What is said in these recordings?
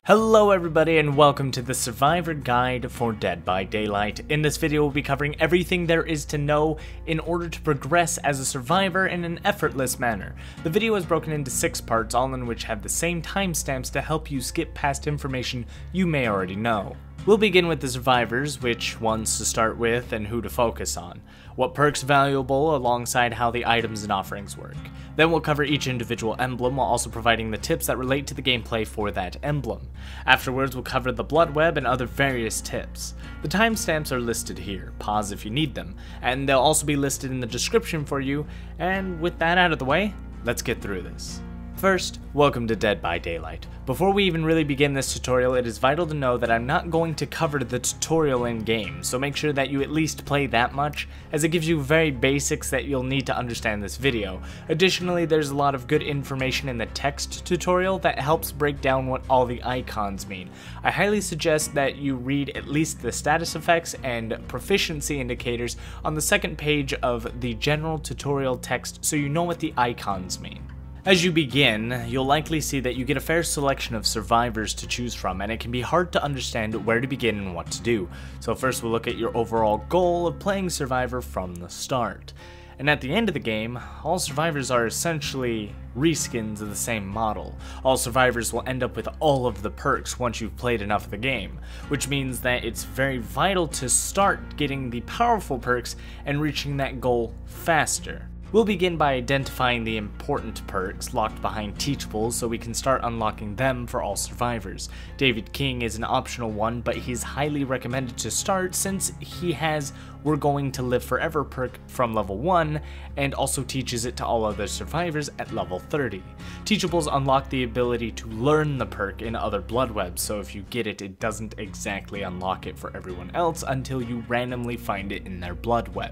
Hello everybody and welcome to the Survivor Guide for Dead by Daylight. In this video we'll be covering everything there is to know in order to progress as a survivor in an effortless manner. The video is broken into 6 parts, all in which have the same timestamps to help you skip past information you may already know. We'll begin with the survivors, which ones to start with and who to focus on, what perks are valuable alongside how the items and offerings work. Then we'll cover each individual emblem while also providing the tips that relate to the gameplay for that emblem. Afterwards we'll cover the Bloodweb and other various tips. The timestamps are listed here, pause if you need them, and they'll also be listed in the description for you, and with that out of the way, let's get through this. First, welcome to Dead by Daylight. Before we even really begin this tutorial, it is vital to know that I'm not going to cover the tutorial in game, so make sure that you at least play that much, as it gives you very basics that you'll need to understand this video. Additionally, there's a lot of good information in the text tutorial that helps break down what all the icons mean. I highly suggest that you read at least the status effects and proficiency indicators on the second page of the general tutorial text so you know what the icons mean. As you begin, you'll likely see that you get a fair selection of survivors to choose from, and it can be hard to understand where to begin and what to do. So first we'll look at your overall goal of playing Survivor from the start. And at the end of the game, all survivors are essentially reskins of the same model. All survivors will end up with all of the perks once you've played enough of the game, which means that it's very vital to start getting the powerful perks and reaching that goal faster. We'll begin by identifying the important perks locked behind teachables so we can start unlocking them for all survivors. David King is an optional one, but he's highly recommended to start since he has We're Going to Live Forever perk from level 1 and also teaches it to all other survivors at level 30. Teachables unlock the ability to learn the perk in other Bloodwebs, so if you get it, it doesn't exactly unlock it for everyone else until you randomly find it in their Bloodweb.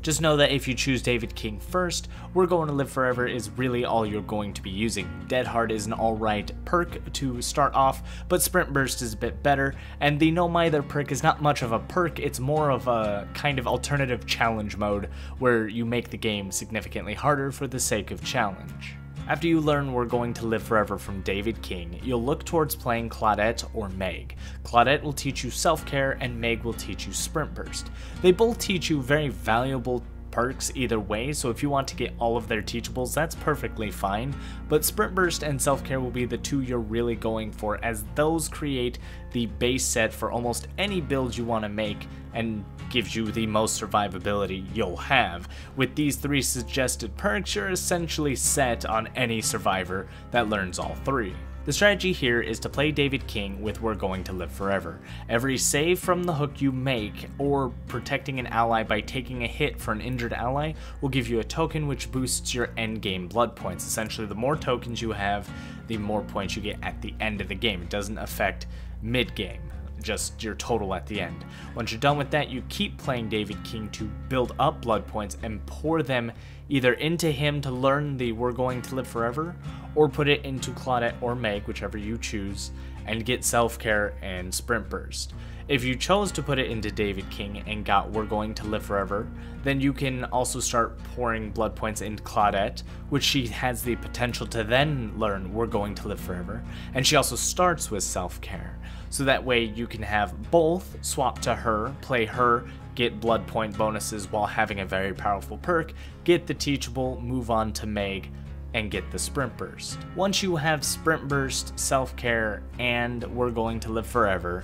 Just know that if you choose David King first, We're Going to Live Forever is really all you're going to be using. Dead Hard is an alright perk to start off, but Sprint Burst is a bit better, and the No Mither perk is not much of a perk, it's more of a kind of alternative challenge mode where you make the game significantly harder for the sake of challenge. After you learn We're Going to Live Forever from David King, you'll look towards playing Claudette or Meg. Claudette will teach you self-care and Meg will teach you Sprint Burst. They both teach you very valuable perks either way, so if you want to get all of their teachables, that's perfectly fine, but Sprint Burst and Self-Care will be the two you're really going for, as those create the base set for almost any build you want to make and gives you the most survivability you'll have. With these 3 suggested perks, you're essentially set on any survivor that learns all 3. The strategy here is to play David King with We're Going to Live Forever. Every save from the hook you make, or protecting an ally by taking a hit for an injured ally, will give you a token which boosts your endgame blood points. Essentially, the more tokens you have, the more points you get at the end of the game. It doesn't affect mid-game, just your total at the end. Once you're done with that, you keep playing David King to build up blood points and pour them either into him to learn the We're Going to Live Forever, or put it into Claudette or Meg, whichever you choose, and get Self-Care and Sprint Burst. If you chose to put it into David King and got We're Going to Live Forever, then you can also start pouring blood points into Claudette, which she has the potential to then learn We're Going to Live Forever, and she also starts with Self-Care. So that way you can have both swap to her, play her, get blood point bonuses while having a very powerful perk, get the teachable, move on to Meg, and get the Sprint Burst. Once you have Sprint Burst, Self-Care, and We're Going to Live Forever,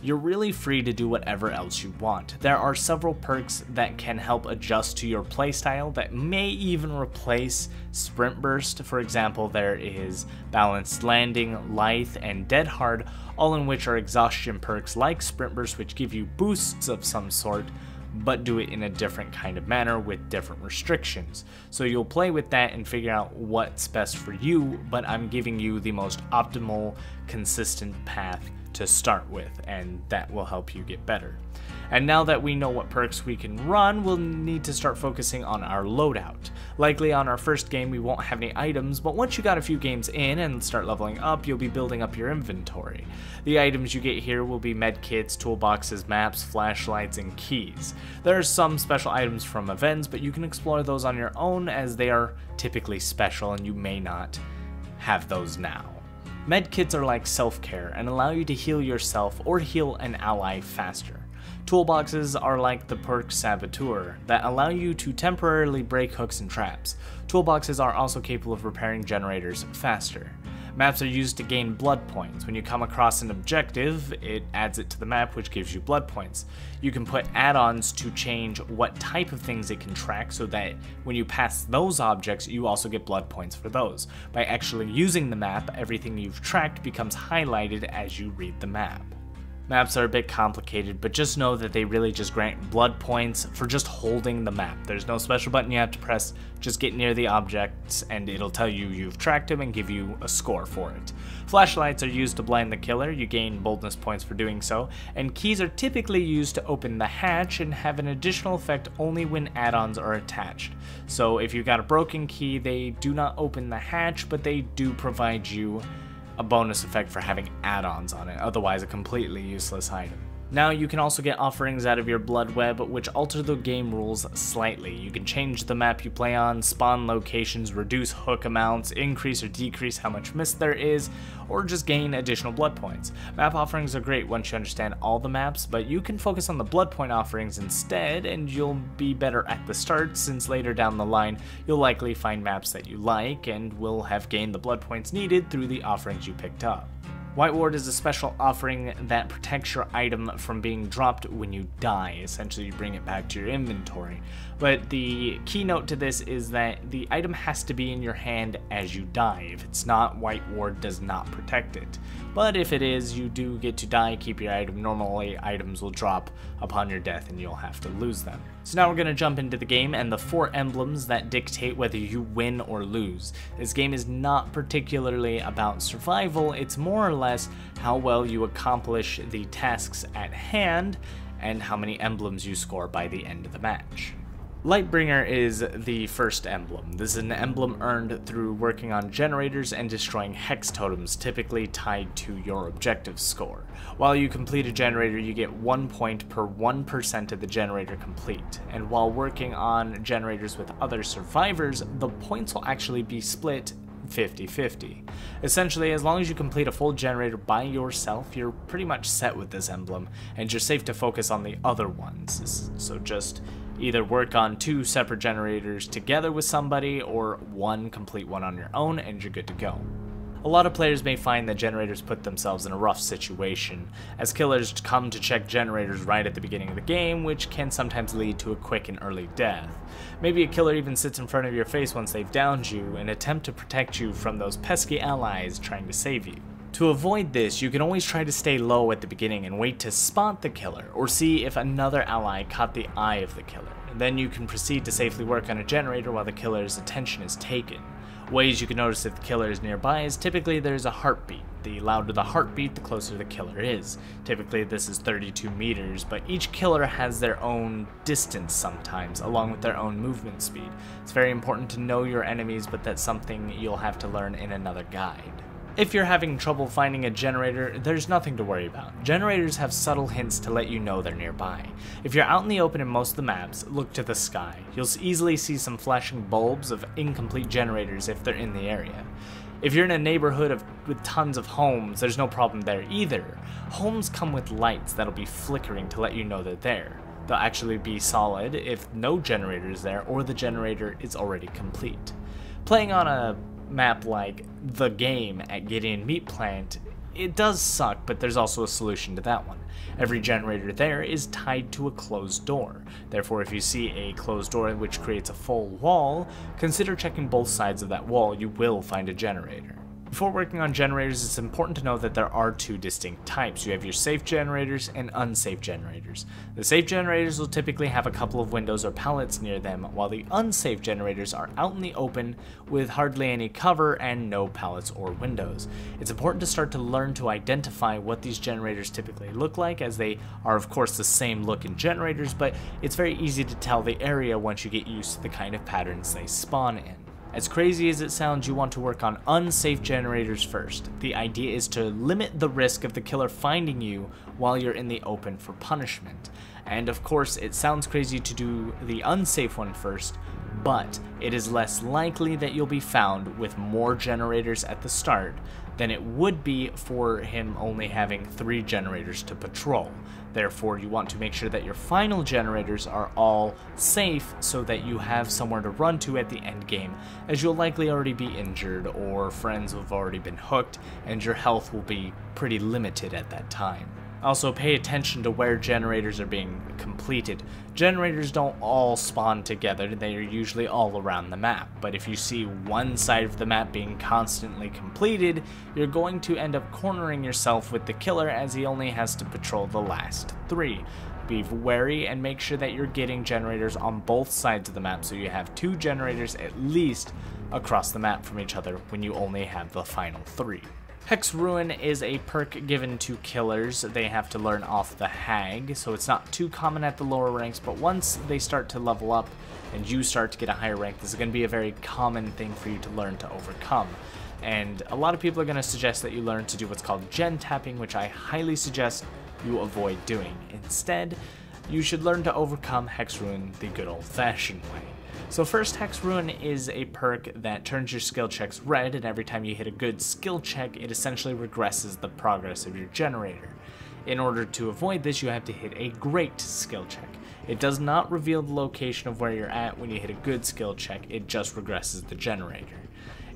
you're really free to do whatever else you want. There are several perks that can help adjust to your playstyle that may even replace Sprint Burst. For example, there is Balanced Landing, Lithe, and Dead Hard, all in which are exhaustion perks like Sprint Burst, which give you boosts of some sort, but do it in a different kind of manner with different restrictions. So you'll play with that and figure out what's best for you, but I'm giving you the most optimal, consistent path to start with, and that will help you get better. And now that we know what perks we can run, we'll need to start focusing on our loadout. Likely on our first game we won't have any items, but once you got a few games in and start leveling up, you'll be building up your inventory. The items you get here will be medkits, toolboxes, maps, flashlights, and keys. There are some special items from events, but you can explore those on your own as they are typically special and you may not have those now. Medkits are like self-care and allow you to heal yourself or heal an ally faster. Toolboxes are like the perk Saboteur that allow you to temporarily break hooks and traps. Toolboxes are also capable of repairing generators faster. Maps are used to gain blood points. When you come across an objective, it adds it to the map, which gives you blood points. You can put add-ons to change what type of things it can track so that when you pass those objects, you also get blood points for those. By actually using the map, everything you've tracked becomes highlighted as you read the map. Maps are a bit complicated, but just know that they really just grant blood points for just holding the map. There's no special button you have to press, just get near the objects and it'll tell you you've tracked him and give you a score for it. Flashlights are used to blind the killer, you gain boldness points for doing so, and keys are typically used to open the hatch and have an additional effect only when add-ons are attached. So if you've got a broken key, they do not open the hatch, but they do provide you a bonus effect for having add-ons on it, otherwise a completely useless item. Now you can also get offerings out of your Bloodweb, which alter the game rules slightly. You can change the map you play on, spawn locations, reduce hook amounts, increase or decrease how much Misc there is, or just gain additional blood points. Map offerings are great once you understand all the maps, but you can focus on the blood point offerings instead, and you'll be better at the start, since later down the line you'll likely find maps that you like and will have gained the blood points needed through the offerings you picked up. White Ward is a special offering that protects your item from being dropped when you die. Essentially, you bring it back to your inventory. But the keynote to this is that the item has to be in your hand as you die. If it's not, White Ward does not protect it. But if it is, you do get to die, keep your item. Normally, items will drop upon your death and you'll have to lose them. So now we're going to jump into the game and the 4 emblems that dictate whether you win or lose. This game is not particularly about survival, it's more or less how well you accomplish the tasks at hand and how many emblems you score by the end of the match. Lightbringer is the first emblem. This is an emblem earned through working on generators and destroying hex totems, typically tied to your objective score. While you complete a generator, you get 1 point per 1% of the generator complete, and while working on generators with other survivors, the points will actually be split 50-50. Essentially, as long as you complete a full generator by yourself, you're pretty much set with this emblem, and you're safe to focus on the other ones. So just either work on 2 separate generators together with somebody, or complete one on your own, and you're good to go. A lot of players may find that generators put themselves in a rough situation, as killers come to check generators right at the beginning of the game, which can sometimes lead to a quick and early death. Maybe a killer even sits in front of your face once they've downed you, and attempt to protect you from those pesky allies trying to save you. To avoid this, you can always try to stay low at the beginning and wait to spot the killer, or see if another ally caught the eye of the killer. Then you can proceed to safely work on a generator while the killer's attention is taken. Ways you can notice if the killer is nearby is typically there's a heartbeat. The louder the heartbeat, the closer the killer is. Typically this is 32 meters, but each killer has their own distance sometimes, along with their own movement speed. It's very important to know your enemies, but that's something you'll have to learn in another guide. If you're having trouble finding a generator, there's nothing to worry about. Generators have subtle hints to let you know they're nearby. If you're out in the open in most of the maps, look to the sky. You'll easily see some flashing bulbs of incomplete generators if they're in the area. If you're in a neighborhood with tons of homes, there's no problem there either. Homes come with lights that'll be flickering to let you know they're there. They'll actually be solid if no generator is there or the generator is already complete. Playing on a map like The Game at Gideon Meat Plant, it does suck, but there's also a solution to that one. Every generator there is tied to a closed door. Therefore, if you see a closed door which creates a full wall, consider checking both sides of that wall. You will find a generator. Before working on generators, it's important to know that there are 2 distinct types. You have your safe generators and unsafe generators. The safe generators will typically have a couple of windows or pallets near them, while the unsafe generators are out in the open with hardly any cover and no pallets or windows. It's important to start to learn to identify what these generators typically look like, as they are of course the same looking generators, but it's very easy to tell the area once you get used to the kind of patterns they spawn in. As crazy as it sounds, you want to work on unsafe generators first. The idea is to limit the risk of the killer finding you while you're in the open for punishment. And of course, it sounds crazy to do the unsafe one first, but it is less likely that you'll be found with more generators at the start than it would be for him only having 3 generators to patrol. Therefore, you want to make sure that your final generators are all safe so that you have somewhere to run to at the end game, as you'll likely already be injured or friends have already been hooked and your health will be pretty limited at that time. Also, pay attention to where generators are being completed. Generators don't all spawn together, they are usually all around the map, but if you see one side of the map being constantly completed, you're going to end up cornering yourself with the killer as he only has to patrol the last 3. Be wary and make sure that you're getting generators on both sides of the map so you have 2 generators at least across the map from each other when you only have the final 3. Hex Ruin is a perk given to killers. They have to learn off the Hag, so it's not too common at the lower ranks, but once they start to level up and you start to get a higher rank, this is going to be a very common thing for you to learn to overcome. And a lot of people are going to suggest that you learn to do what's called gen tapping, which I highly suggest you avoid doing. Instead, you should learn to overcome Hex Ruin the good old-fashioned way. So first, Hex Ruin is a perk that turns your skill checks red, and every time you hit a good skill check, it essentially regresses the progress of your generator. In order to avoid this, you have to hit a great skill check. It does not reveal the location of where you're at when you hit a good skill check, it just regresses the generator.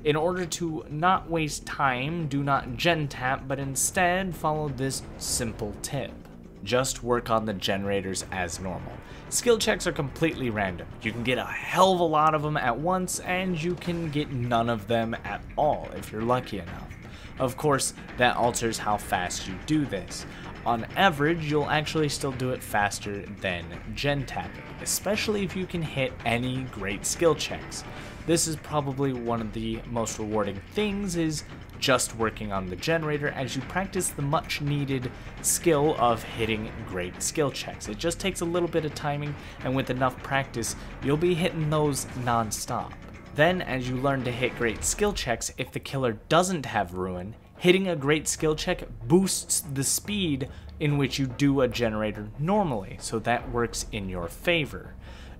In order to not waste time, do not gen tap, but instead follow this simple tip. Just work on the generators as normal. Skill checks are completely random. You can get a hell of a lot of them at once, and you can get none of them at all if you're lucky enough. Of course, that alters how fast you do this. On average, you'll actually still do it faster than gen tapping, especially if you can hit any great skill checks. This is probably one of the most rewarding things, is just working on the generator as you practice the much needed skill of hitting great skill checks. It just takes a little bit of timing, and with enough practice, you'll be hitting those non-stop. Then, as you learn to hit great skill checks, if the killer doesn't have Ruin, hitting a great skill check boosts the speed in which you do a generator normally, so that works in your favor.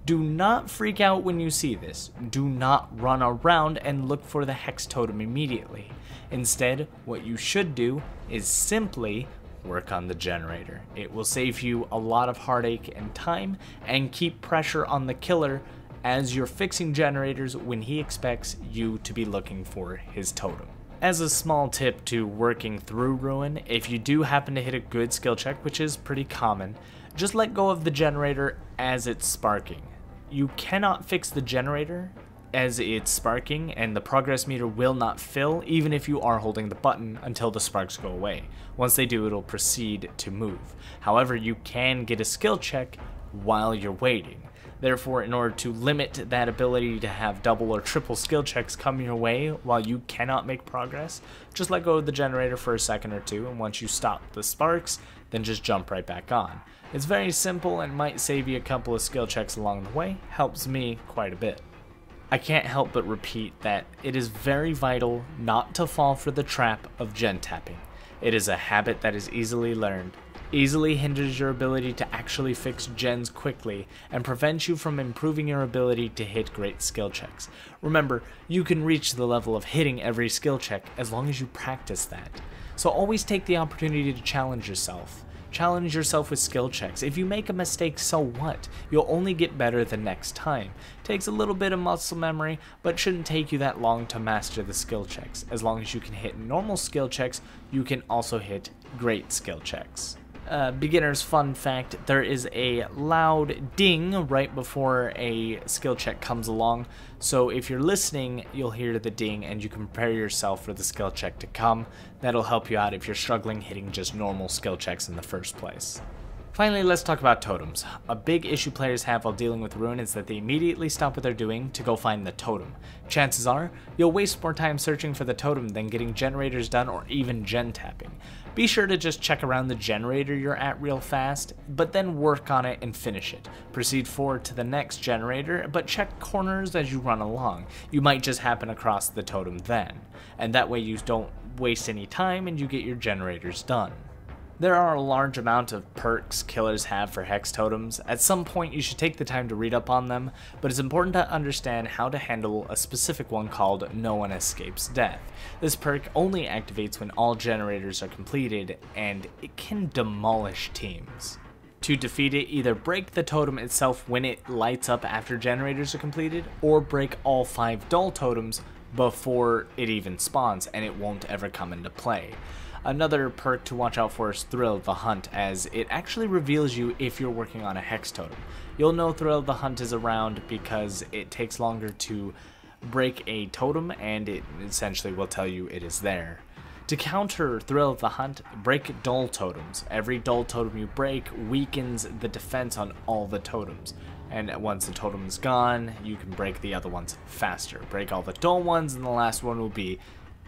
Do not freak out when you see this. Do not run around and look for the Hex Totem immediately. Instead, what you should do is simply work on the generator. It will save you a lot of heartache and time, and keep pressure on the killer as you're fixing generators when he expects you to be looking for his totem. As a small tip to working through Ruin, if you do happen to hit a good skill check, which is pretty common, just let go of the generator as it's sparking. You cannot fix the generator as it's sparking, and the progress meter will not fill even if you are holding the button until the sparks go away. Once they do, it'll proceed to move. However, you can get a skill check while you're waiting. Therefore, in order to limit that ability to have double or triple skill checks come your way while you cannot make progress, just let go of the generator for a second or two, and once you stop the sparks, then just jump right back on. It's very simple and might save you a couple of skill checks along the way. Helps me quite a bit. I can't help but repeat that it is very vital not to fall for the trap of gen tapping. It is a habit that is easily learned, easily hinders your ability to actually fix gens quickly, and prevents you from improving your ability to hit great skill checks. Remember, you can reach the level of hitting every skill check as long as you practice that. So always take the opportunity to challenge yourself. Challenge yourself with skill checks. If you make a mistake, so what? You'll only get better the next time. Takes a little bit of muscle memory, but shouldn't take you that long to master the skill checks. As long as you can hit normal skill checks, you can also hit great skill checks. Beginner's fun fact, there is a loud ding right before a skill check comes along, so if you're listening, you'll hear the ding and you can prepare yourself for the skill check to come. That'll help you out if you're struggling hitting just normal skill checks in the first place. Finally, let's talk about totems. A big issue players have while dealing with Ruin is that they immediately stop what they're doing to go find the totem. Chances are, you'll waste more time searching for the totem than getting generators done or even gen tapping. Be sure to just check around the generator you're at real fast, but then work on it and finish it. Proceed forward to the next generator, but check corners as you run along. You might just happen across the totem then, and that way you don't waste any time and you get your generators done. There are a large amount of perks killers have for hex totems. At some point you should take the time to read up on them, but it's important to understand how to handle a specific one called No One Escapes Death. This perk only activates when all generators are completed, and it can demolish teams. To defeat it, either break the totem itself when it lights up after generators are completed, or break all 5 dull totems before it even spawns and it won't ever come into play. Another perk to watch out for is Thrill of the Hunt, as it actually reveals you if you're working on a hex totem. You'll know Thrill of the Hunt is around because it takes longer to break a totem, and it essentially will tell you it is there. To counter Thrill of the Hunt, break dull totems. Every dull totem you break weakens the defense on all the totems. And once the totem is gone, you can break the other ones faster. Break all the dull ones, and the last one will be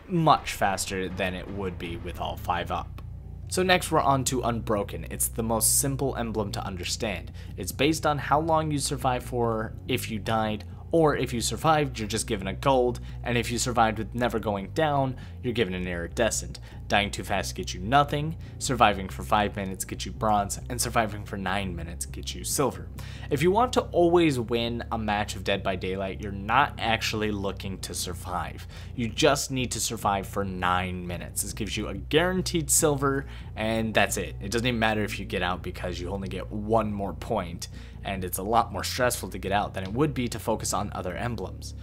much faster than it would be with all 5 up. So next we're on to Unbroken. It's the most simple emblem to understand. It's based on how long you survive for if you died, or if you survived, you're just given a gold, and if you survived with never going down, you're given an iridescent. Dying too fast gets you nothing, surviving for 5 minutes gets you bronze, and surviving for 9 minutes gets you silver. If you want to always win a match of Dead by Daylight, you're not actually looking to survive. You just need to survive for 9 minutes. This gives you a guaranteed silver, and that's it. It doesn't even matter if you get out because you only get 1 more point, and it's a lot more stressful to get out than it would be to focus on other emblems.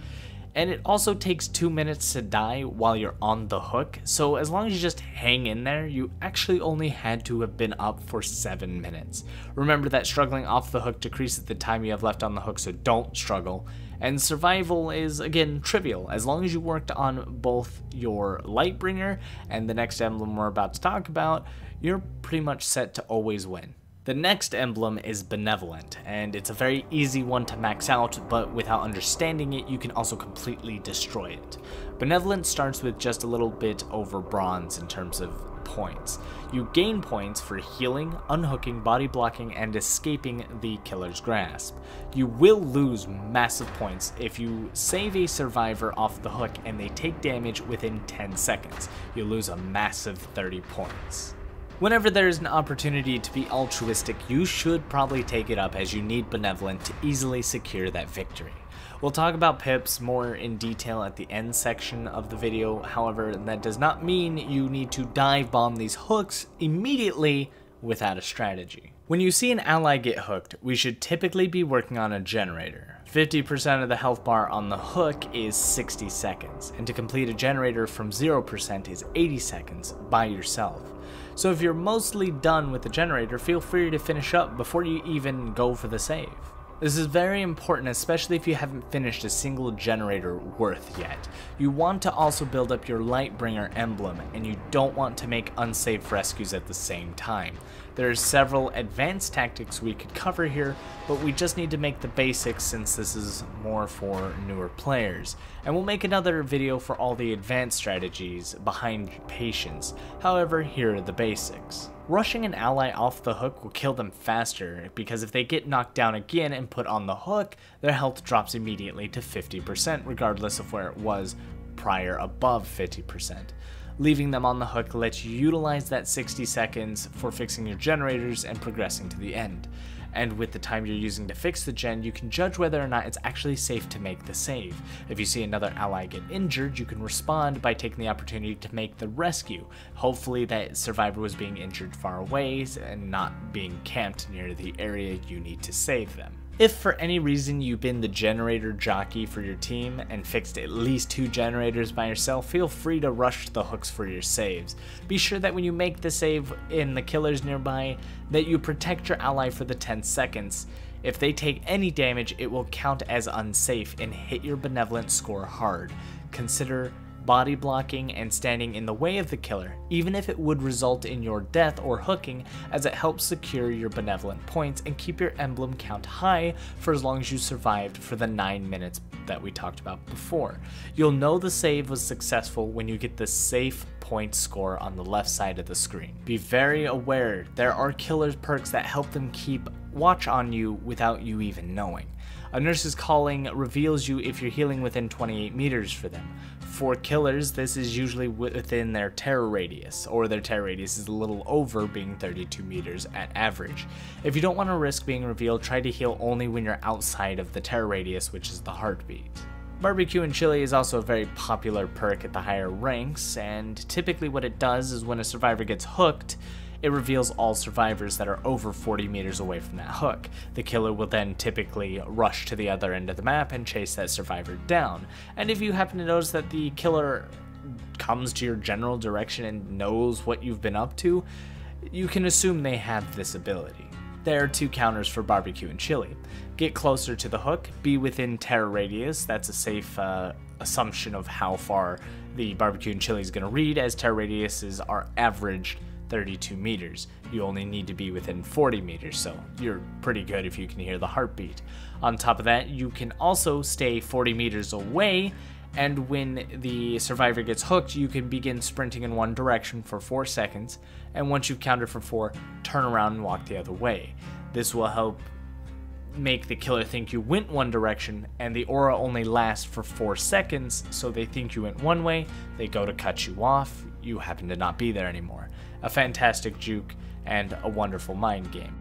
And it also takes 2 minutes to die while you're on the hook, so as long as you just hang in there, you actually only had to have been up for 7 minutes. Remember that struggling off the hook decreases the time you have left on the hook, so don't struggle. And survival is, again, trivial. As long as you worked on both your Lightbringer and the next emblem we're about to talk about, you're pretty much set to always win. The next emblem is Benevolent, and it's a very easy one to max out, but without understanding it, you can also completely destroy it. Benevolent starts with just a little bit over bronze in terms of points. You gain points for healing, unhooking, body blocking, and escaping the killer's grasp. You will lose massive points if you save a survivor off the hook and they take damage within 10 seconds. You'll lose a massive 30 points. Whenever there's an opportunity to be altruistic, you should probably take it up, as you need Benevolent to easily secure that victory. We'll talk about pips more in detail at the end section of the video, however, that does not mean you need to dive bomb these hooks immediately without a strategy. When you see an ally get hooked, we should typically be working on a generator. 50% of the health bar on the hook is 60 seconds, and to complete a generator from 0% is 80 seconds by yourself. So if you're mostly done with the generator, feel free to finish up before you even go for the save. This is very important, especially if you haven't finished a single generator worth yet. You want to also build up your Lightbringer emblem, and you don't want to make unsafe rescues at the same time. There are several advanced tactics we could cover here, but we just need to make the basics since this is more for newer players. And we'll make another video for all the advanced strategies behind patience. However, here are the basics. Rushing an ally off the hook will kill them faster, because if they get knocked down again and put on the hook, their health drops immediately to 50% regardless of where it was prior above 50%. Leaving them on the hook lets you utilize that 60 seconds for fixing your generators and progressing to the end. And with the time you're using to fix the gen, you can judge whether or not it's actually safe to make the save. If you see another ally get injured, you can respond by taking the opportunity to make the rescue. Hopefully that survivor was being injured far away and not being camped near the area you need to save them. If for any reason you've been the generator jockey for your team and fixed at least 2 generators by yourself, feel free to rush the hooks for your saves. Be sure that when you make the save in the killers nearby, that you protect your ally for the 10 seconds. If they take any damage, it will count as unsafe and hit your Benevolent score hard. Consider body blocking and standing in the way of the killer, even if it would result in your death or hooking, as it helps secure your Benevolent points and keep your emblem count high for as long as you survived for the 9 minutes that we talked about before. You'll know the save was successful when you get the safe point score on the left side of the screen. Be very aware, there are killers perks that help them keep watch on you without you even knowing. A nurse's calling reveals you if you're healing within 28 meters for them. For killers, this is usually within their terror radius, or their terror radius is a little over, being 32 meters at average. If you don't want to risk being revealed, try to heal only when you're outside of the terror radius, which is the heartbeat. Barbecue and chili is also a very popular perk at the higher ranks, and typically what it does is when a survivor gets hooked, it reveals all survivors that are over 40 meters away from that hook. The killer will then typically rush to the other end of the map and chase that survivor down. And if you happen to notice that the killer comes to your general direction and knows what you've been up to, you can assume they have this ability. There are two counters for barbecue and chili. Get closer to the hook, be within terror radius. That's a safe assumption of how far the barbecue and chili is going to read, as terror radiuses are averaged 32 meters. You only need to be within 40 meters, so you're pretty good if you can hear the heartbeat. On top of that, you can also stay 40 meters away, and when the survivor gets hooked, you can begin sprinting in one direction for 4 seconds, and once you've counted for 4, turn around and walk the other way. This will help make the killer think you went one direction, and the aura only lasts for 4 seconds, so they think you went one way, they go to cut you off, you happen to not be there anymore. A fantastic juke and a wonderful mind game.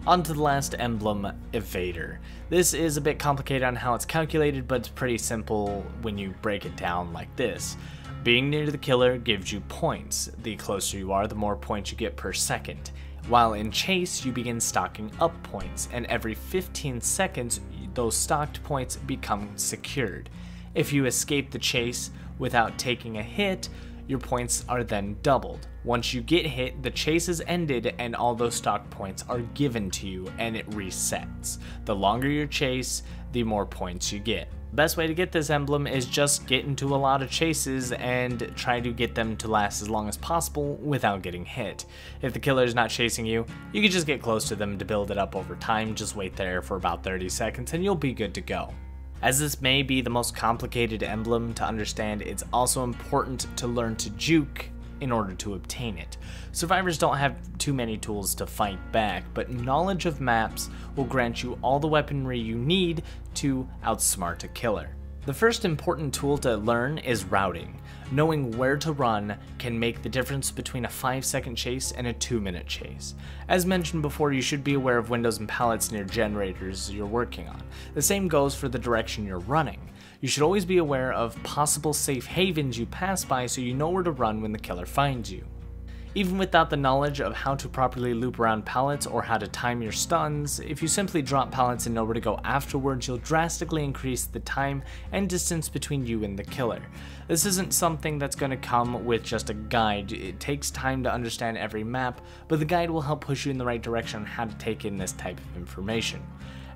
On to the last emblem, Evader. This is a bit complicated on how it's calculated, but it's pretty simple when you break it down like this. Being near the killer gives you points. The closer you are, the more points you get per second. While in chase, you begin stocking up points, and every 15 seconds, those stocked points become secured. If you escape the chase without taking a hit, your points are then doubled. Once you get hit, the chase is ended and all those stock points are given to you and it resets. The longer your chase, the more points you get. Best way to get this emblem is just get into a lot of chases and try to get them to last as long as possible without getting hit. If the killer is not chasing you, you can just get close to them to build it up over time. Just wait there for about 30 seconds and you'll be good to go. As this may be the most complicated emblem to understand, it's also important to learn to juke in order to obtain it. Survivors don't have too many tools to fight back, but knowledge of maps will grant you all the weaponry you need to outsmart a killer. The first important tool to learn is routing. Knowing where to run can make the difference between a 5-second chase and a 2-minute chase. As mentioned before, you should be aware of windows and pallets near generators you're working on. The same goes for the direction you're running. You should always be aware of possible safe havens you pass by so you know where to run when the killer finds you. Even without the knowledge of how to properly loop around pallets or how to time your stuns, if you simply drop pallets and know where to go afterwards, you'll drastically increase the time and distance between you and the killer. This isn't something that's going to come with just a guide. It takes time to understand every map, but the guide will help push you in the right direction on how to take in this type of information.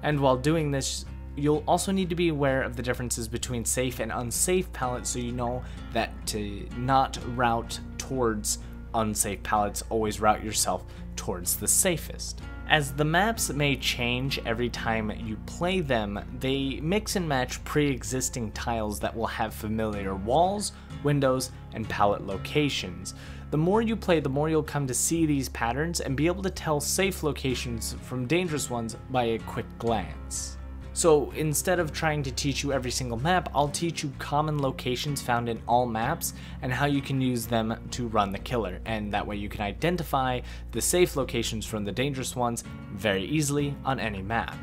And while doing this, you'll also need to be aware of the differences between safe and unsafe pallets so you know that to not route towards unsafe pallets, always route yourself towards the safest. As the maps may change every time you play them, they mix and match pre-existing tiles that will have familiar walls, windows, and pallet locations. The more you play, the more you'll come to see these patterns and be able to tell safe locations from dangerous ones by a quick glance. So instead of trying to teach you every single map, I'll teach you common locations found in all maps and how you can use them to run the killer, and that way you can identify the safe locations from the dangerous ones very easily on any map.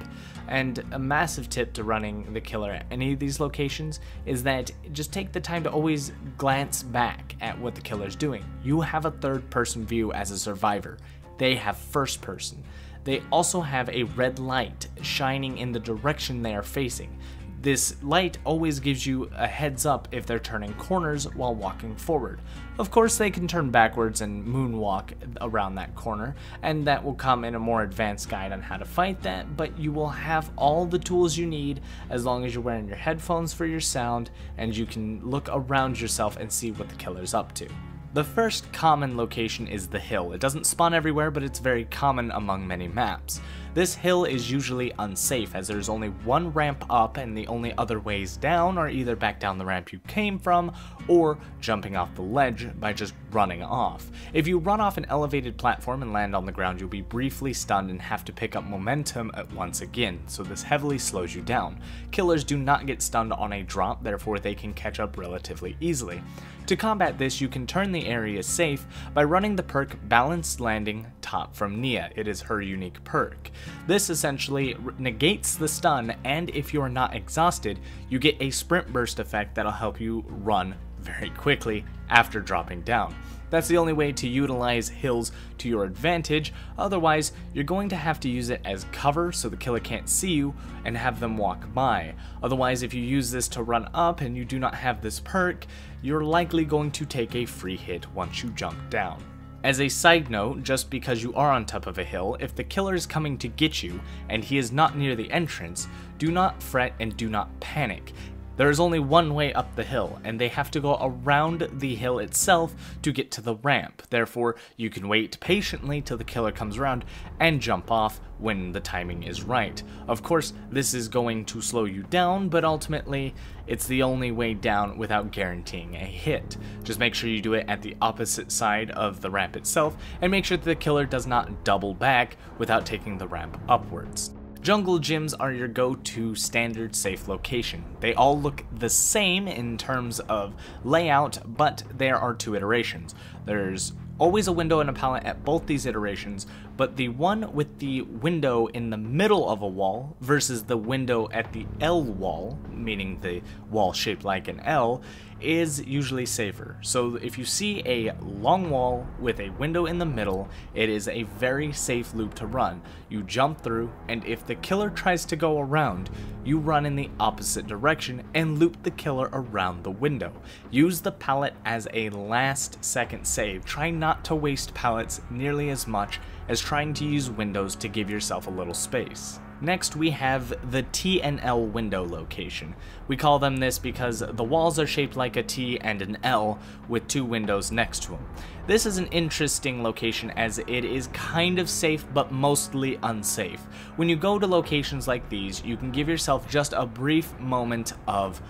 And a massive tip to running the killer at any of these locations is that just take the time to always glance back at what the killer's doing. You have a third-person view as a survivor. They have first person. They also have a red light shining in the direction they are facing. This light always gives you a heads up if they're turning corners while walking forward. Of course, they can turn backwards and moonwalk around that corner, and that will come in a more advanced guide on how to fight that, but you will have all the tools you need as long as you're wearing your headphones for your sound and you can look around yourself and see what the killer's up to. The first common location is the hill. It doesn't spawn everywhere, but it's very common among many maps. This hill is usually unsafe as there's only one ramp up and the only other ways down are either back down the ramp you came from or jumping off the ledge by just running off. If you run off an elevated platform and land on the ground, you'll be briefly stunned and have to pick up momentum once again, so this heavily slows you down. Killers do not get stunned on a drop, therefore they can catch up relatively easily. To combat this, you can turn the area safe by running the perk Balanced Landing Top from Nia. It is her unique perk. This essentially negates the stun, and if you are not exhausted, you get a sprint burst effect that'll help you run very quickly after dropping down. That's the only way to utilize hills to your advantage, otherwise you're going to have to use it as cover so the killer can't see you and have them walk by. Otherwise, if you use this to run up and you do not have this perk, you're likely going to take a free hit once you jump down. As a side note, just because you are on top of a hill, if the killer is coming to get you and he is not near the entrance, do not fret and do not panic. There is only one way up the hill, and they have to go around the hill itself to get to the ramp. Therefore, you can wait patiently till the killer comes around and jump off when the timing is right. Of course, this is going to slow you down, but ultimately, it's the only way down without guaranteeing a hit. Just make sure you do it at the opposite side of the ramp itself, and make sure that the killer does not double back without taking the ramp upwards. Jungle gyms are your go-to standard safe location. They all look the same in terms of layout, but there are two iterations. There's always a window and a pallet at both these iterations, but the one with the window in the middle of a wall versus the window at the L wall, meaning the wall shaped like an L, is usually safer. So if you see a long wall with a window in the middle, it is a very safe loop to run. You jump through, and if the killer tries to go around, you run in the opposite direction and loop the killer around the window. Use the pallet as a last second save. Try not to waste pallets nearly as much as trying to use windows to give yourself a little space. Next, we have the T and L window location. We call them this because the walls are shaped like a T and an L with two windows next to them. This is an interesting location as it is kind of safe but mostly unsafe. When you go to locations like these, you can give yourself just a brief moment of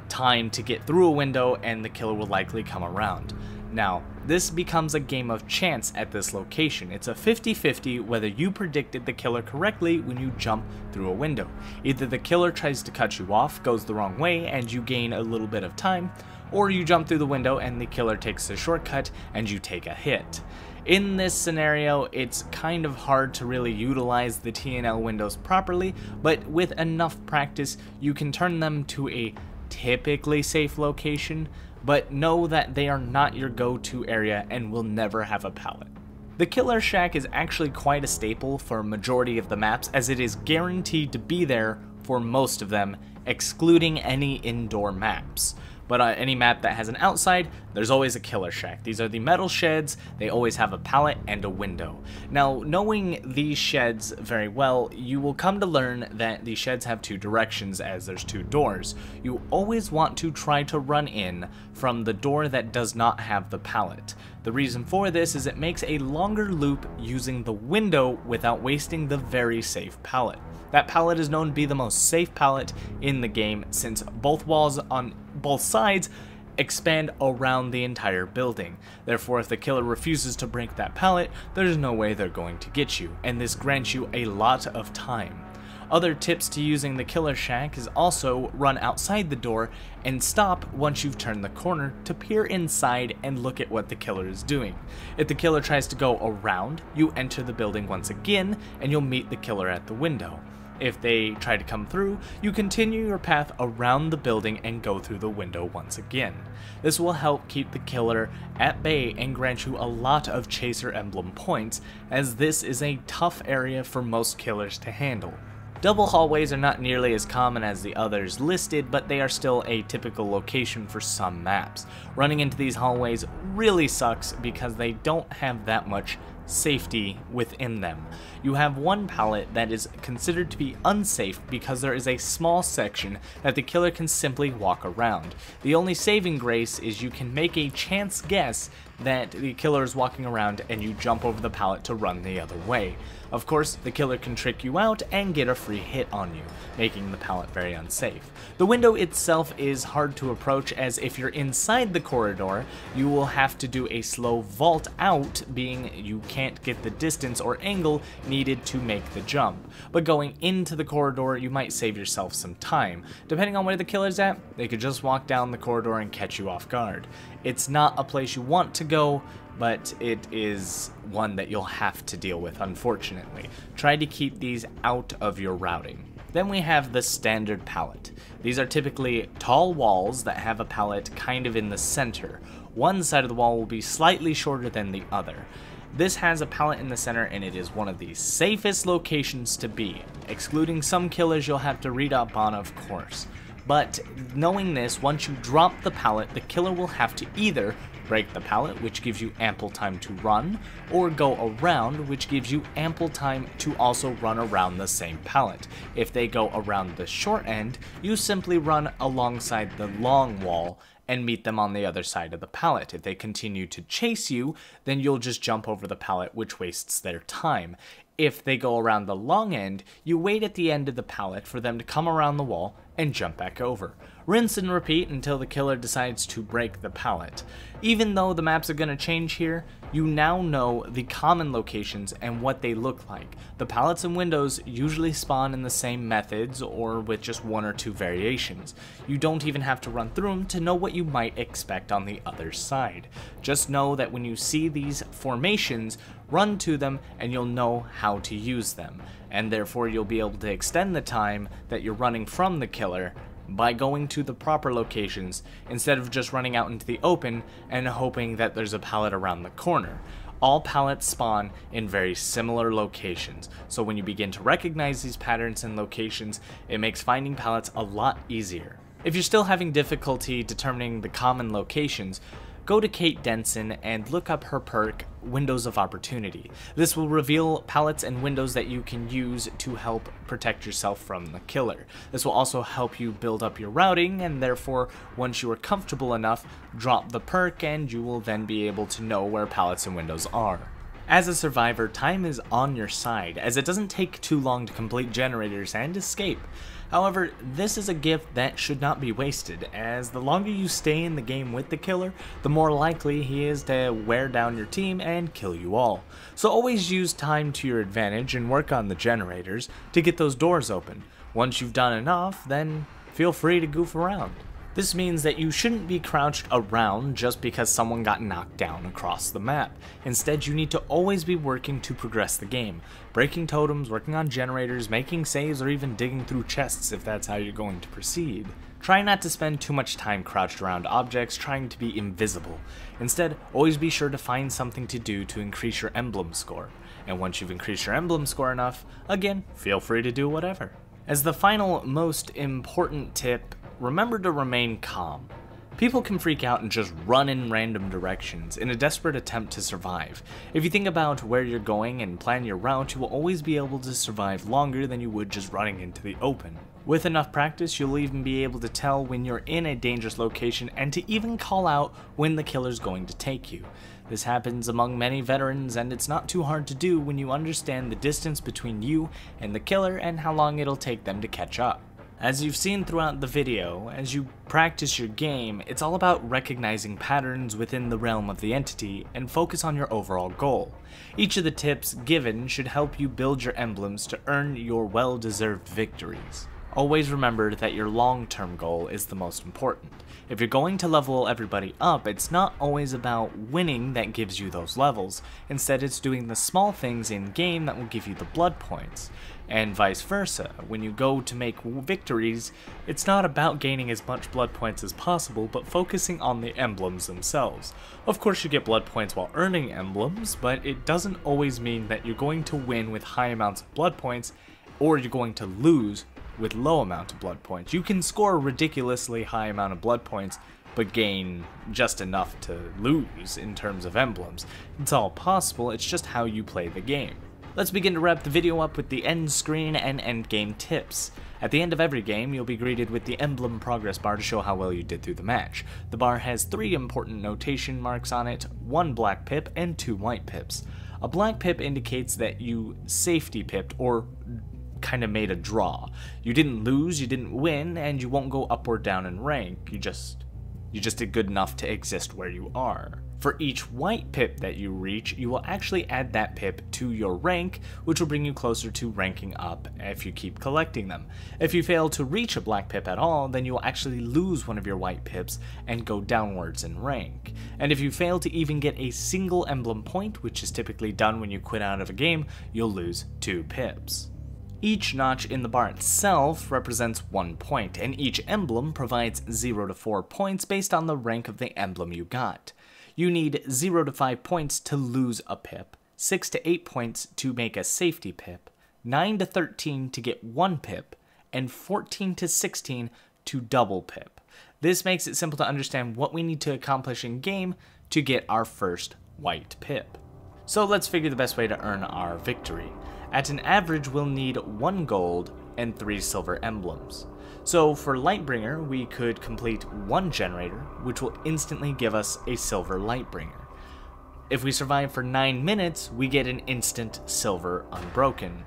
time to get through a window and the killer will likely come around. Now, this becomes a game of chance at this location. It's a 50-50 whether you predicted the killer correctly when you jump through a window. Either the killer tries to cut you off, goes the wrong way, and you gain a little bit of time, or you jump through the window and the killer takes a shortcut and you take a hit. In this scenario, it's kind of hard to really utilize the T and L windows properly, but with enough practice, you can turn them to a typically safe location, but know that they are not your go-to area and will never have a pallet. The Killer Shack is actually quite a staple for a majority of the maps, as it is guaranteed to be there for most of them, excluding any indoor maps. But on any map that has an outside, there's always a Killer Shack. These are the metal sheds, they always have a pallet and a window. Now, knowing these sheds very well, you will come to learn that the sheds have two directions as there's two doors. You always want to try to run in from the door that does not have the pallet. The reason for this is it makes a longer loop using the window without wasting the very safe pallet. That pallet is known to be the most safe pallet in the game since both walls on both sides expand around the entire building. Therefore, if the killer refuses to break that pallet, there's no way they're going to get you, and this grants you a lot of time. Other tips to using the Killer Shack is also run outside the door and stop once you've turned the corner to peer inside and look at what the killer is doing. If the killer tries to go around, you enter the building once again and you'll meet the killer at the window. If they try to come through, you continue your path around the building and go through the window once again. This will help keep the killer at bay and grant you a lot of Chaser Emblem points, as this is a tough area for most killers to handle. Double hallways are not nearly as common as the others listed, but they are still a typical location for some maps. Running into these hallways really sucks because they don't have that much safety within them. You have one pallet that is considered to be unsafe because there is a small section that the killer can simply walk around. The only saving grace is you can make a chance guess that the killer is walking around and you jump over the pallet to run the other way. Of course, the killer can trick you out and get a free hit on you, making the pallet very unsafe. The window itself is hard to approach, as if you're inside the corridor, you will have to do a slow vault out, being you can't get the distance or angle needed to make the jump. But going into the corridor, you might save yourself some time. Depending on where the killer's at, they could just walk down the corridor and catch you off guard. It's not a place you want to go, but it is one that you'll have to deal with, unfortunately. Try to keep these out of your routing. Then we have the standard pallet. These are typically tall walls that have a pallet kind of in the center. One side of the wall will be slightly shorter than the other. This has a pallet in the center, and it is one of the safest locations to be, excluding some killers you'll have to read up on, of course. But knowing this, once you drop the pallet, the killer will have to either break the pallet, which gives you ample time to run, or go around, which gives you ample time to also run around the same pallet. If they go around the short end, you simply run alongside the long wall and meet them on the other side of the pallet. If they continue to chase you, then you'll just jump over the pallet, which wastes their time. If they go around the long end, you wait at the end of the pallet for them to come around the wall and jump back over. Rinse and repeat until the killer decides to break the pallet. Even though the maps are going to change here, you now know the common locations and what they look like. The pallets and windows usually spawn in the same methods or with just one or two variations. You don't even have to run through them to know what you might expect on the other side. Just know that when you see these formations, run to them and you'll know how to use them, and therefore you'll be able to extend the time that you're running from the killer by going to the proper locations instead of just running out into the open and hoping that there's a pallet around the corner. All pallets spawn in very similar locations, so when you begin to recognize these patterns and locations, it makes finding pallets a lot easier. If you're still having difficulty determining the common locations, go to Kate Denson and look up her perk, Windows of Opportunity. This will reveal pallets and windows that you can use to help protect yourself from the killer. This will also help you build up your routing, and therefore, once you are comfortable enough, drop the perk and you will then be able to know where pallets and windows are. As a survivor, time is on your side, as it doesn't take too long to complete generators and escape. However, this is a gift that should not be wasted, as the longer you stay in the game with the killer, the more likely he is to wear down your team and kill you all. So always use time to your advantage and work on the generators to get those doors open. Once you've done enough, then feel free to goof around. This means that you shouldn't be crouched around just because someone got knocked down across the map. Instead, you need to always be working to progress the game, breaking totems, working on generators, making saves, or even digging through chests if that's how you're going to proceed. Try not to spend too much time crouched around objects trying to be invisible. Instead, always be sure to find something to do to increase your emblem score. And once you've increased your emblem score enough, again, feel free to do whatever. As the final, most important tip, remember to remain calm. People can freak out and just run in random directions in a desperate attempt to survive. If you think about where you're going and plan your route, you will always be able to survive longer than you would just running into the open. With enough practice, you'll even be able to tell when you're in a dangerous location and to even call out when the killer's going to take you. This happens among many veterans, and it's not too hard to do when you understand the distance between you and the killer and how long it'll take them to catch up. As you've seen throughout the video, as you practice your game, it's all about recognizing patterns within the realm of the entity and focus on your overall goal. Each of the tips given should help you build your emblems to earn your well-deserved victories. Always remember that your long-term goal is the most important. If you're going to level everybody up, it's not always about winning that gives you those levels. Instead, it's doing the small things in-game that will give you the blood points. And vice versa, when you go to make victories, it's not about gaining as much blood points as possible, but focusing on the emblems themselves. Of course you get blood points while earning emblems, but it doesn't always mean that you're going to win with high amounts of blood points, or you're going to lose with low amount of blood points. You can score a ridiculously high amount of blood points, but gain just enough to lose in terms of emblems. It's all possible, it's just how you play the game. Let's begin to wrap the video up with the end screen and endgame tips. At the end of every game, you'll be greeted with the emblem progress bar to show how well you did through the match. The bar has 3 important notation marks on it, 1 black pip and 2 white pips. A black pip indicates that you safety pipped or kind of made a draw. You didn't lose, you didn't win, and you won't go up or down in rank. You just did good enough to exist where you are. For each white pip that you reach, you will actually add that pip to your rank, which will bring you closer to ranking up if you keep collecting them. If you fail to reach a black pip at all, then you will actually lose one of your white pips and go downwards in rank. And if you fail to even get a single emblem point, which is typically done when you quit out of a game, you'll lose 2 pips. Each notch in the bar itself represents 1 point, and each emblem provides 0 to 4 points based on the rank of the emblem you got. You need 0 to 5 points to lose a pip, 6 to 8 points to make a safety pip, 9 to 13 to get 1 pip, and 14 to 16 to double pip. This makes it simple to understand what we need to accomplish in game to get our first white pip. So let's figure the best way to earn our victory. At an average, we'll need 1 gold and 3 silver emblems. So for Lightbringer, we could complete 1 generator, which will instantly give us a silver Lightbringer. If we survive for 9 minutes, we get an instant silver Unbroken.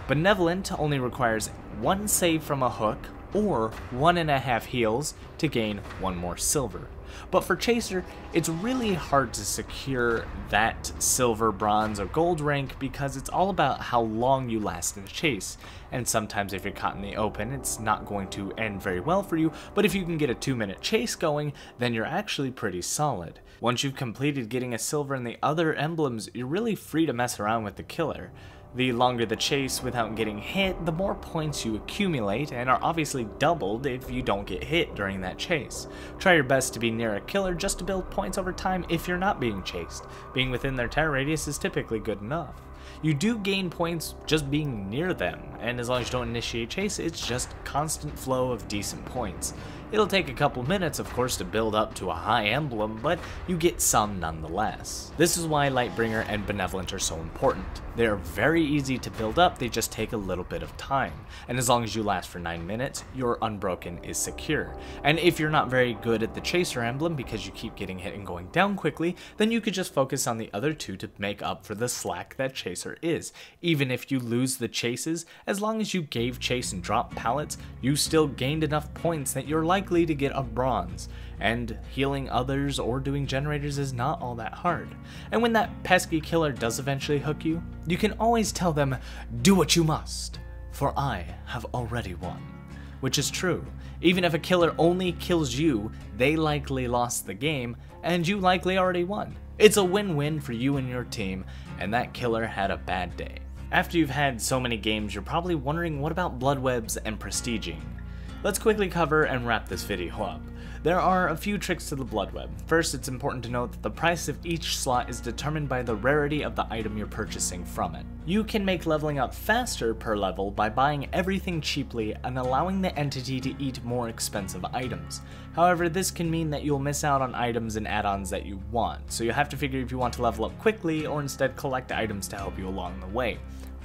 Benevolent only requires 1 save from a hook, or 1.5 heals to gain 1 more silver. But for Chaser, it's really hard to secure that silver, bronze, or gold rank because it's all about how long you last in a chase. And sometimes if you're caught in the open, it's not going to end very well for you, but if you can get a 2-minute chase going, then you're actually pretty solid. Once you've completed getting a silver in the other emblems, you're really free to mess around with the killer. The longer the chase without getting hit, the more points you accumulate, and are obviously doubled if you don't get hit during that chase. Try your best to be near a killer just to build points over time if you're not being chased. Being within their terror radius is typically good enough. You do gain points just being near them, and as long as you don't initiate chase, it's just constant flow of decent points. It'll take a couple minutes, of course, to build up to a high emblem, but you get some nonetheless. This is why Lightbringer and Benevolent are so important. They are very easy to build up, they just take a little bit of time. And as long as you last for 9 minutes, your Unbroken is secure. And if you're not very good at the Chaser emblem because you keep getting hit and going down quickly, then you could just focus on the other 2 to make up for the slack that Chaser is. Even if you lose the chases, as long as you gave chase and dropped pallets, you still gained enough points that you're likely to get a bronze. And healing others or doing generators is not all that hard. And when that pesky killer does eventually hook you, you can always tell them, "Do what you must, for I have already won." Which is true. Even if a killer only kills you, they likely lost the game, and you likely already won. It's a win-win for you and your team, and that killer had a bad day. After you've had so many games, you're probably wondering what about Bloodwebs and prestiging. Let's quickly cover and wrap this video up. There are a few tricks to the Bloodweb. First, it's important to note that the price of each slot is determined by the rarity of the item you're purchasing from it. You can make leveling up faster per level by buying everything cheaply and allowing the entity to eat more expensive items. However, this can mean that you'll miss out on items and add-ons that you want, so you have to figure if you want to level up quickly or instead collect items to help you along the way.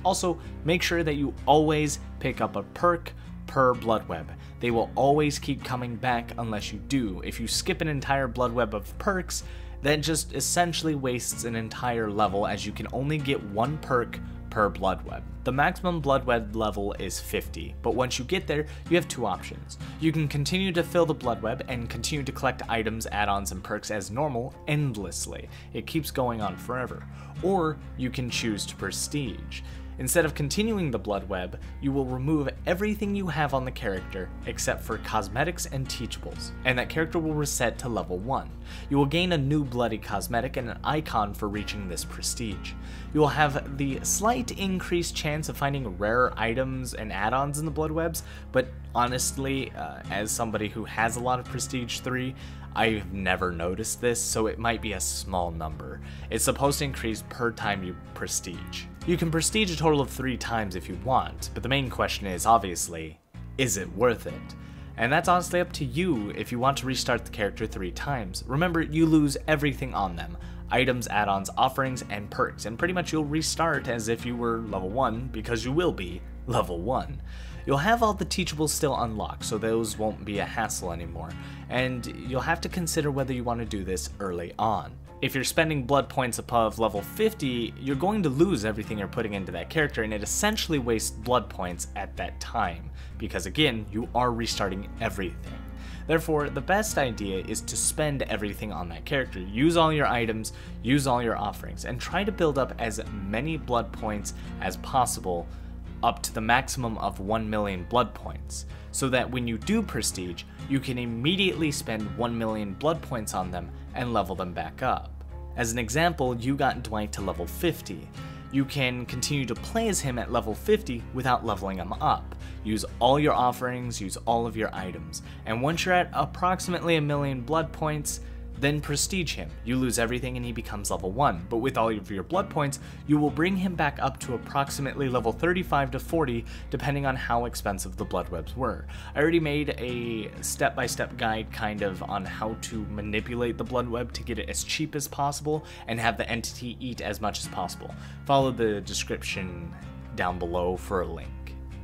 Also, make sure that you always pick up a perk per Bloodweb. They will always keep coming back unless you do. If you skip an entire Bloodweb of perks, that just essentially wastes an entire level as you can only get 1 perk per Bloodweb. The maximum Bloodweb level is 50, but once you get there, you have 2 options. You can continue to fill the Bloodweb and continue to collect items, add-ons, and perks as normal endlessly. It keeps going on forever. Or you can choose to prestige. Instead of continuing the Bloodweb, you will remove everything you have on the character except for cosmetics and teachables, and that character will reset to level 1. You will gain a new bloody cosmetic and an icon for reaching this prestige. You will have the slight increased chance of finding rare items and add-ons in the Bloodwebs, but honestly, as somebody who has a lot of Prestige 3, I've never noticed this, so it might be a small number. It's supposed to increase per time you prestige. You can prestige a total of 3 times if you want, but the main question is, obviously, is it worth it? And that's honestly up to you if you want to restart the character 3 times. Remember, you lose everything on them. items, add-ons, offerings, and perks, and pretty much you'll restart as if you were level 1, because you will be level 1. You'll have all the teachables still unlocked, so those won't be a hassle anymore, and you'll have to consider whether you want to do this early on. If you're spending blood points above level 50, you're going to lose everything you're putting into that character, and it essentially wastes blood points at that time, because again, you are restarting everything. Therefore, the best idea is to spend everything on that character. Use all your items, use all your offerings, and try to build up as many blood points as possible, up to the maximum of 1 million blood points, so that when you do prestige, you can immediately spend 1 million blood points on them and level them back up. As an example, you got Dwight to level 50. You can continue to play as him at level 50 without leveling him up. Use all your offerings, use all of your items, and once you're at approximately 1 million blood points, then prestige him. You lose everything and he becomes level 1, but with all of your blood points, you will bring him back up to approximately level 35 to 40, depending on how expensive the Bloodwebs were. I already made a step-by-step guide kind of on how to manipulate the Bloodweb to get it as cheap as possible and have the entity eat as much as possible. Follow the description down below for a link.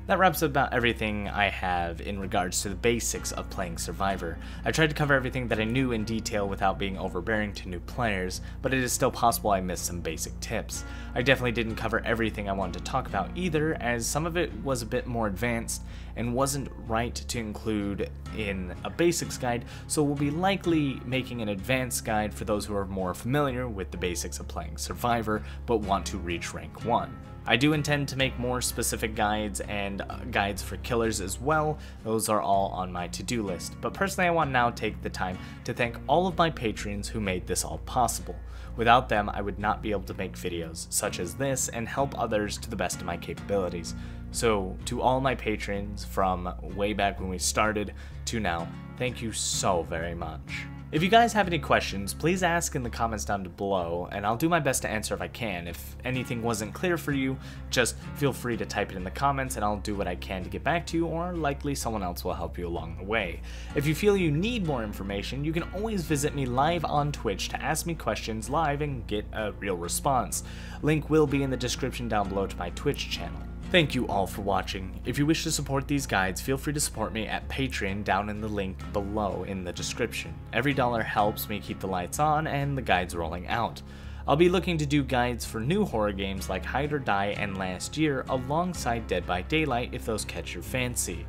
That wraps up about everything I have in regards to the basics of playing Survivor. I tried to cover everything that I knew in detail without being overbearing to new players, but it is still possible I missed some basic tips. I definitely didn't cover everything I wanted to talk about either, as some of it was a bit more advanced and wasn't right to include in a basics guide, so we'll be likely making an advanced guide for those who are more familiar with the basics of playing Survivor but want to reach rank 1. I do intend to make more specific guides and guides for killers as well. Those are all on my to-do list, but personally I want to now take the time to thank all of my patrons who made this all possible. Without them, I would not be able to make videos such as this and help others to the best of my capabilities. So to all my patrons from way back when we started to now, thank you so very much. If you guys have any questions, please ask in the comments down below, and I'll do my best to answer if I can. If anything wasn't clear for you, just feel free to type it in the comments and I'll do what I can to get back to you, or likely someone else will help you along the way. If you feel you need more information, you can always visit me live on Twitch to ask me questions live and get a real response. Link will be in the description down below to my Twitch channel. Thank you all for watching. If you wish to support these guides, feel free to support me at Patreon down in the link below in the description. Every dollar helps me keep the lights on and the guides rolling out. I'll be looking to do guides for new horror games like Hide or Die and Last Year alongside Dead by Daylight if those catch your fancy.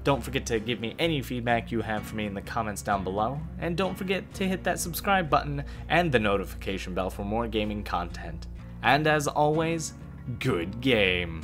Don't forget to give me any feedback you have for me in the comments down below, and don't forget to hit that subscribe button and the notification bell for more gaming content. And as always, good game!